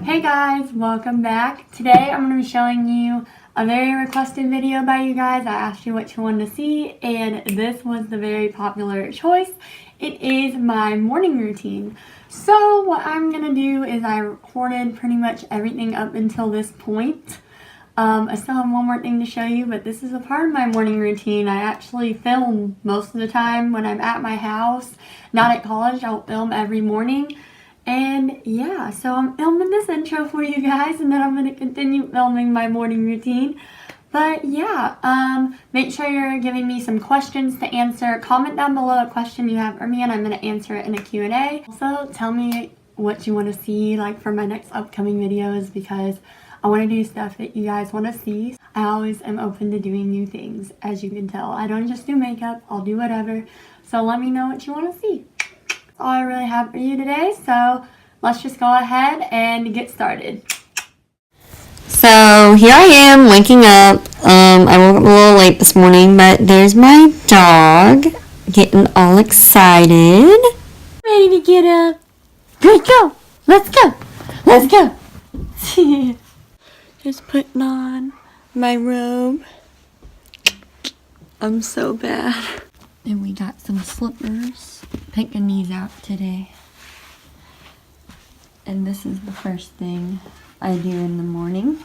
Hey guys, welcome back. Today I'm going to be showing you a very requested video by you guys. I asked you what you wanted to see and this was the very popular choice. It is my morning routine. So what I'm going to do is I recorded pretty much everything up until this point. I still have one more thing to show you, but this is a part of my morning routine. I actually film most of the time when I'm at my house. Not at college, I'll film every morning. And yeah, so I'm filming this intro for you guys and then I'm going to continue filming my morning routine. But yeah, make sure you're giving me some questions to answer. Comment down below a question you have for me and I'm going to answer it in a Q&A. Also, tell me what you want to see like for my next upcoming videos because I want to do stuff that you guys want to see. I always am open to doing new things, as you can tell. I don't just do makeup, I'll do whatever. So let me know what you want to see. All I really have for you today, so let's just go ahead and get started. So here I am waking up. I woke up a little late this morning, but there's my dog getting all excited. Ready to get up. Let's go. Let's go. Let's go. Just putting on my robe. I'm so bad. And we got some slippers. Picking these out today. And this is the first thing I do in the morning.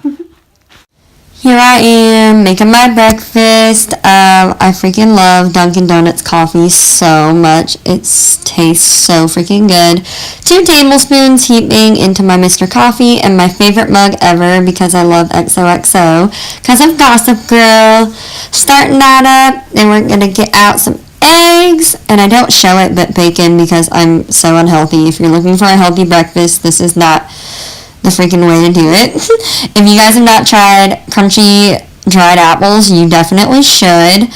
Here I am making my breakfast. I freaking love Dunkin' Donuts coffee so much. It tastes so freaking good. 2 tablespoons heaping into my Mr. Coffee and my favorite mug ever because I love XOXO because of Gossip Girl. Starting that up, then we're going to get out some eggs, and I don't show it but bacon because I'm so unhealthy. If you're looking for a healthy breakfast, this is not the freaking way to do it. If you guys have not tried crunchy dried apples, you definitely should.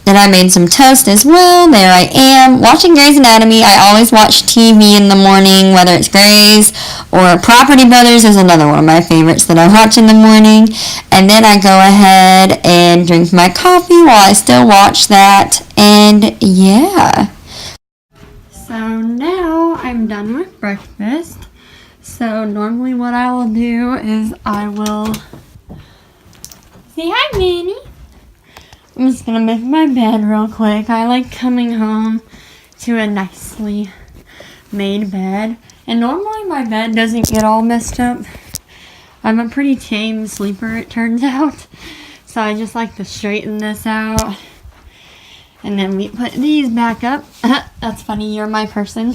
Then I made some toast as well. There I am watching Grey's Anatomy. I always watch TV in the morning, whether it's Grey's or Property Brothers is another one of my favorites that I watch in the morning. And then I go ahead and drink my coffee while I still watch that. And yeah. So now I'm done with breakfast. So normally what I will do is I will say hi, Manny. I'm just gonna make my bed real quick. I like coming home to a nicely made bed. And normally my bed doesn't get all messed up. I'm a pretty tame sleeper, it turns out. So I just like to straighten this out. And then we put these back up. That's funny, you're my person.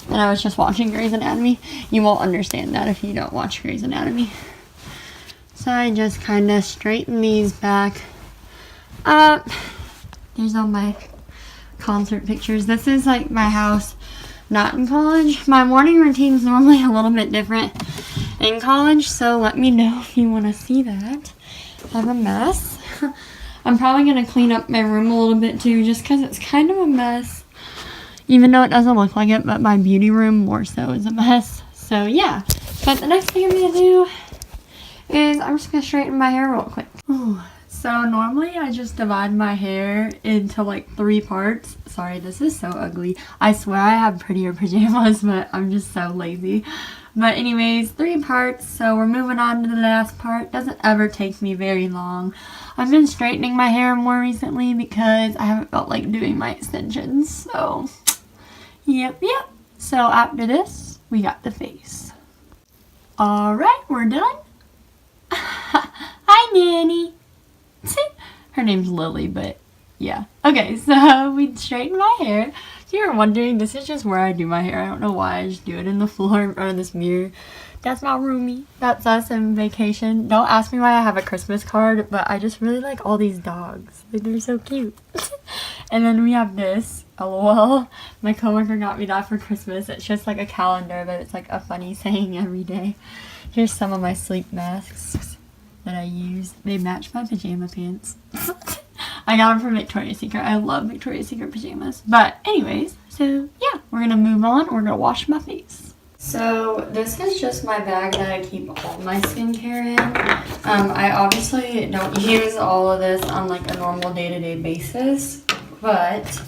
And I was just watching Grey's Anatomy. You won't understand that if you don't watch Grey's Anatomy. So I just kind of straighten these back up. There's all my concert pictures. This is like my house, not in college. My morning routine is normally a little bit different in college, so let me know if you want to see that. I have a mess. I'm probably going to clean up my room a little bit too, just because it's kind of a mess. Even though it doesn't look like it, but my beauty room more so is a mess. So yeah, but the next thing I'm going to do is I'm just going to straighten my hair real quick. Ooh. So normally I just divide my hair into like 3 parts. Sorry, this is so ugly. I swear I have prettier pajamas, but I'm just so lazy. But anyways, 3 parts. So we're moving on to the last part. Doesn't ever take me very long. I've been straightening my hair more recently because I haven't felt like doing my extensions. So, yep. So after this, we got the face. Alright, we're done. Hi, Nanny. Her name's Lily, but yeah. Okay, so we straightened my hair. If you were wondering, this is just where I do my hair. I don't know why. I just do it in the floor in front of this mirror. That's my roomie. That's us in vacation. Don't ask me why I have a Christmas card, but I just really like all these dogs. Like, they're so cute. And then we have this. LOL. My coworker got me that for Christmas. It's just like a calendar, but it's like a funny saying every day. Here's some of my sleep masks that I use. They match my pajama pants. I got them from Victoria's Secret. I love Victoria's Secret pajamas. But anyways, so yeah, we're gonna move on. We're gonna wash my face. So this is just my bag that I keep all my skincare in. I obviously don't use all of this on like a normal day-to-day basis, but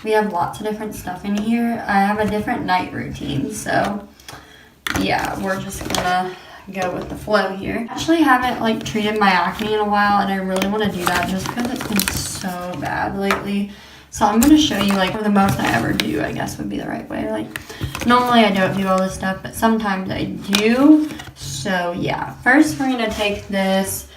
we have lots of different stuff in here. I have a different night routine, so yeah, we're just gonna go with the flow here. I actually haven't like treated my acne in a while, and I really want to do that just because it's been so bad lately. So I'm gonna show you like the most I ever do, I guess would be the right way. Like normally I don't do all this stuff, but sometimes I do. So yeah, first we're gonna take this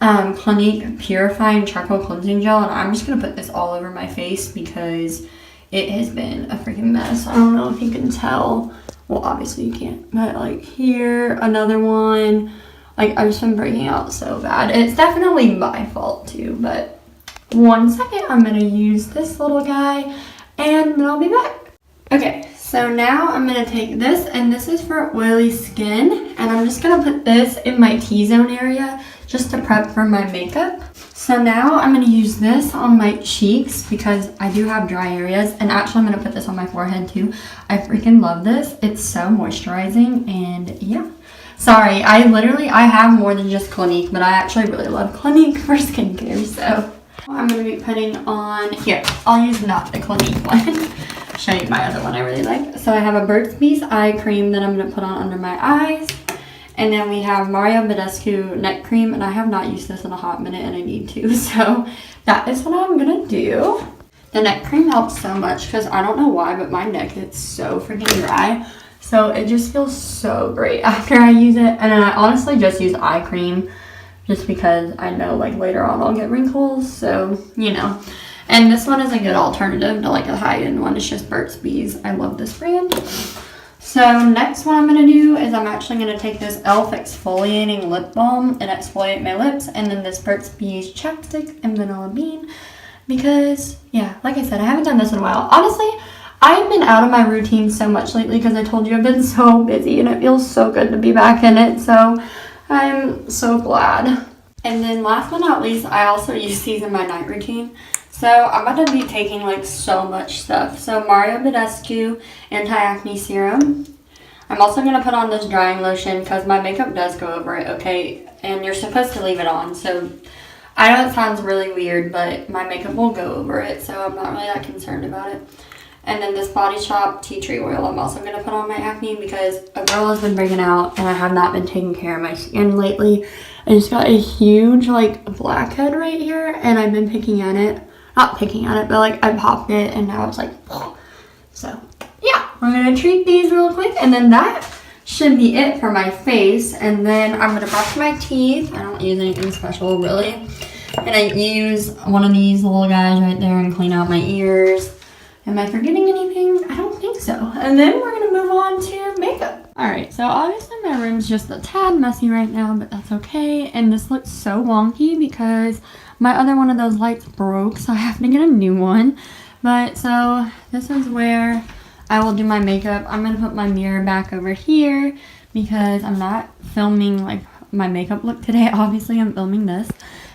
Clinique Purifying Charcoal Cleansing Gel, and I'm just gonna put this all over my face because it has been a freaking mess. I don't know if you can tell. Well, obviously you can't, but like here, another one. Like I've just been breaking out so bad. It's definitely my fault too, but 1 second, I'm gonna use this little guy and then I'll be back. Okay, so now I'm gonna take this, and this is for oily skin, and I'm just gonna put this in my T-zone area just to prep for my makeup. So now I'm gonna use this on my cheeks because I do have dry areas, and actually I'm gonna put this on my forehead too. I freaking love this. It's so moisturizing, and yeah. Sorry, I have more than just Clinique, but I actually really love Clinique for skincare, so I'm going to be putting on, here, I'll use not the Clinique one. Show you my other one I really like. So I have a Burt's Bees eye cream that I'm going to put on under my eyes. And then we have Mario Badescu neck cream, and I have not used this in a hot minute, and I need to. So that is what I'm going to do. The neck cream helps so much because I don't know why, but my neck gets so freaking dry. So it just feels so great after I use it. And then I honestly just use eye cream just because I know like later on I'll get wrinkles. So, you know. And this one is a good alternative to like a high-end one. It's just Burt's Bees. I love this brand. So next what I'm going to do is I'm actually going to take this e.l.f. exfoliating lip balm and exfoliate my lips. And then this Burt's Bees chapstick and vanilla bean. Because, yeah, like I said, I haven't done this in a while. Honestly, I've been out of my routine so much lately because I told you I've been so busy, and it feels so good to be back in it. So I'm so glad. And then last but not least, I also use these in my night routine. So I'm about to be taking like so much stuff. So Mario Badescu anti-acne serum. I'm also going to put on this drying lotion because my makeup does go over it, okay? And you're supposed to leave it on. So I know it sounds really weird, but my makeup will go over it. So I'm not really that concerned about it. And then this Body Shop tea tree oil I'm also going to put on my acne because a girl has been breaking out and I have not been taking care of my skin lately. I just got a huge like blackhead right here, and I've been picking at it. Not picking at it, but like I popped it and now it's like, so yeah. I'm going to treat these real quick, and then that should be it for my face. And then I'm going to brush my teeth. I don't use anything special really. And I use one of these little guys right there and clean out my ears. Am I forgetting anything? I don't think so. And then we're going to move on to makeup. Alright, so obviously my room's just a tad messy right now, but that's okay. And this looks so wonky because my other one of those lights broke, so I have to get a new one. But so this is where I will do my makeup. I'm going to put my mirror back over here because I'm not filming like my makeup look today. Obviously, I'm filming this.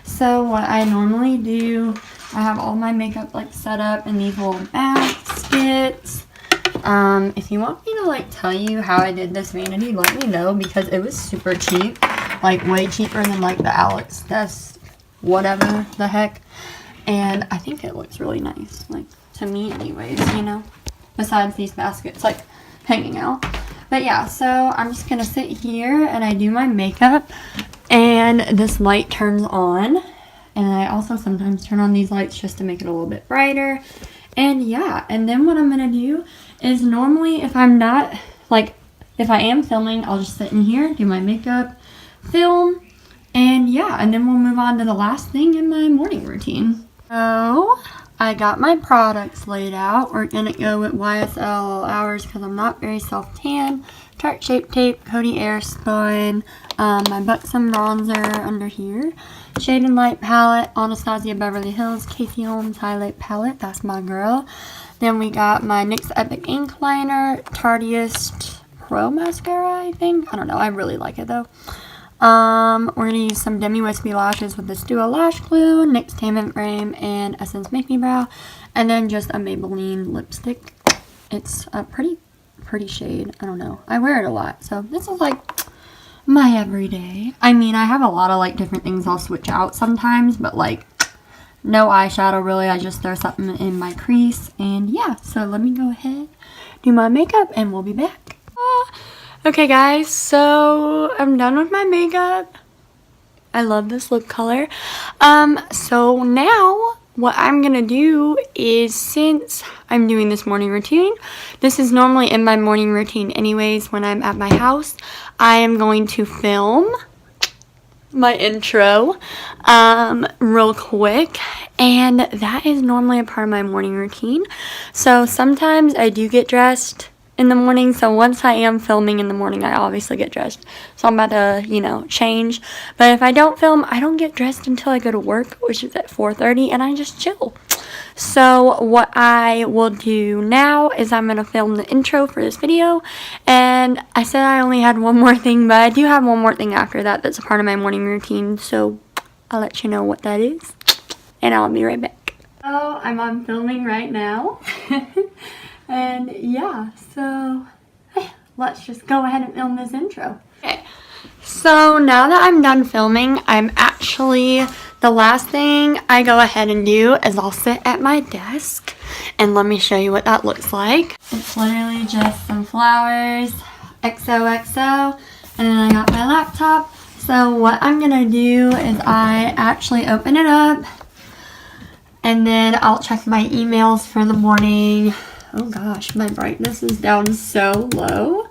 So what I normally do, I have all my makeup like set up in these little baskets. If you want me to like tell you how I did this vanity, let me know because it was super cheap. Like way cheaper than like the Alex Test, whatever the heck. And I think it looks really nice. Like to me anyways, you know. Besides these baskets like hanging out. But yeah, so I'm just gonna sit here and I do my makeup. And this light turns on. And I also sometimes turn on these lights just to make it a little bit brighter. And yeah, and then what I'm going to do is normally if I'm not, like, if I am filming, I'll just sit in here, do my makeup, film, and yeah, and then we'll move on to the last thing in my morning routine. So, I got my products laid out. We're going to go with YSL All Hours because I'm not very self-tan. Tarte Shape Tape, Coty Airspun, my Buxom bronzer under here, Shade and Light palette, Anastasia Beverly Hills, Casey Holmes highlight palette, that's my girl. Then we got my NYX Epic Ink Liner, Tarteist Pro Mascara, I think. I don't know, I really like it though. We're going to use some Demi Wispy lashes with this Duo Lash Glue, NYX Tan Frame, and Essence Make Me Brow, and then just a Maybelline lipstick. It's a pretty shade. I don't know. I wear it a lot. So this is like my everyday. I mean, I have a lot of like different things I'll switch out sometimes, but like no eyeshadow really. I just throw something in my crease. And yeah, so let me go ahead, do my makeup, and we'll be back. Okay guys, so I'm done with my makeup. I love this lip color. So now what I'm gonna do is, since I'm doing this morning routine, this is normally in my morning routine anyways when I'm at my house, I am going to film my intro real quick, and that is normally a part of my morning routine. So sometimes I do get dressed in the morning, so once I am filming in the morning, I obviously get dressed. So I'm about to, you know, change. But if I don't film, I don't get dressed until I go to work, which is at 4:30, and I just chill. So what I will do now is I'm going to film the intro for this video, and I said I only had one more thing, but I do have one more thing after that that's a part of my morning routine, so I'll let you know what that is, and I'll be right back. Oh, I'm on filming right now. And yeah, so let's just go ahead and film this intro. Okay, so now that I'm done filming, the last thing I go ahead and do is I'll sit at my desk, and let me show you what that looks like. It's literally just some flowers, XOXO, and then I got my laptop. So what I'm gonna do is I actually open it up, and then I'll check my emails for the morning. Oh gosh, my brightness is down so low.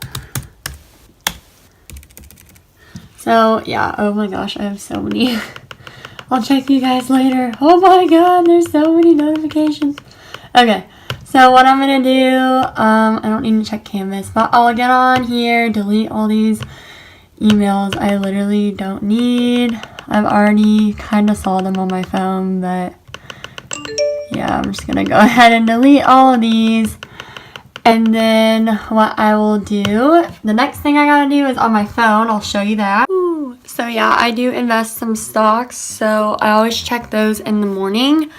So yeah, oh my gosh, I have so many. I'll check you guys later. Oh my god, there's so many notifications. Okay, so what I'm gonna do, I don't need to check Canvas, but I'll get on here, delete all these emails I literally don't need. I've already kind of saw them on my phone, but yeah, I'm just gonna go ahead and delete all of these. And then what I will do, the next thing I gotta do is on my phone. I'll show you that. Ooh. So yeah, I do invest some stocks, so I always check those in the morning.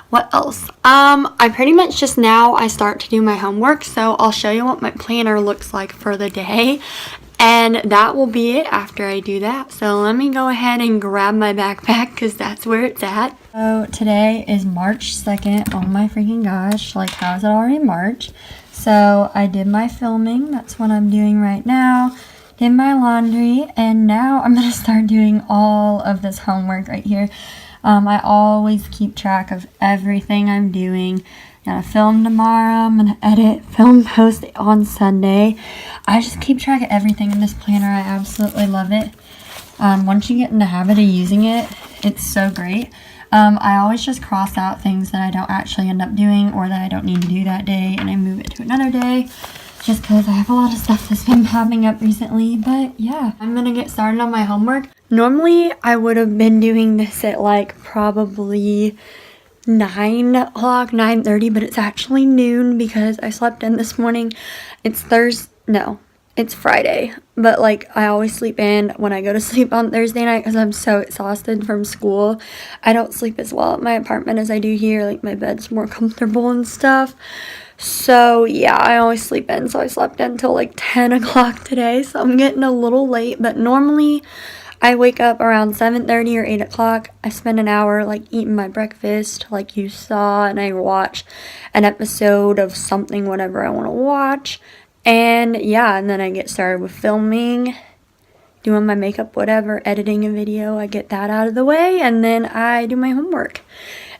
What else? I pretty much just now I start to do my homework, so I'll show you what my planner looks like for the day. And that will be it after I do that. So let me go ahead and grab my backpack because that's where it's at. So today is March 2nd. Oh my freaking gosh. Like, how is it already March? So I did my filming. That's what I'm doing right now. Did my laundry. And now I'm going to start doing all of this homework right here. I always keep track of everything I'm doing. Gonna film tomorrow, I'm gonna edit, film, post on Sunday. I just keep track of everything in this planner. I absolutely love it. Once you get in the habit of using it, it's so great. I always just cross out things that I don't actually end up doing or that I don't need to do that day, and I move it to another day just because I have a lot of stuff that's been popping up recently. But yeah, I'm gonna get started on my homework. Normally I would have been doing this at like probably 9 o'clock, 9:30, but it's actually noon because I slept in this morning. It's it's Friday, but like I always sleep in when I go to sleep on Thursday night because I'm so exhausted from school. I don't sleep as well at my apartment as I do here. Like, my bed's more comfortable and stuff. So yeah, I always sleep in, so I slept in until like 10 o'clock today, so I'm getting a little late. But normally I wake up around 7:30 or 8 o'clock. I spend an hour like eating my breakfast like you saw, and I watch an episode of something, whatever I want to watch. And yeah, and then I get started with filming, doing my makeup, whatever, editing a video. I get that out of the way, and then I do my homework.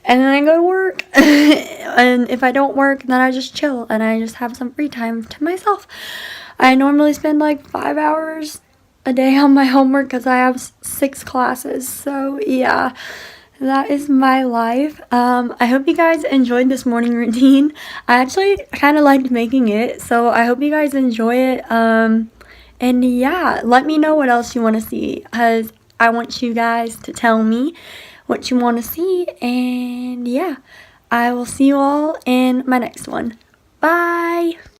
And then I go to work. And if I don't work, then I just chill and I just have some free time to myself. I normally spend like 5 hours a day on my homework because I have 6 classes. So yeah, that is my life. I hope you guys enjoyed this morning routine. I actually kind of liked making it, so I hope you guys enjoy it. And yeah, let me know what else you want to see, because I want you guys to tell me what you want to see. And yeah, I will see you all in my next one. Bye!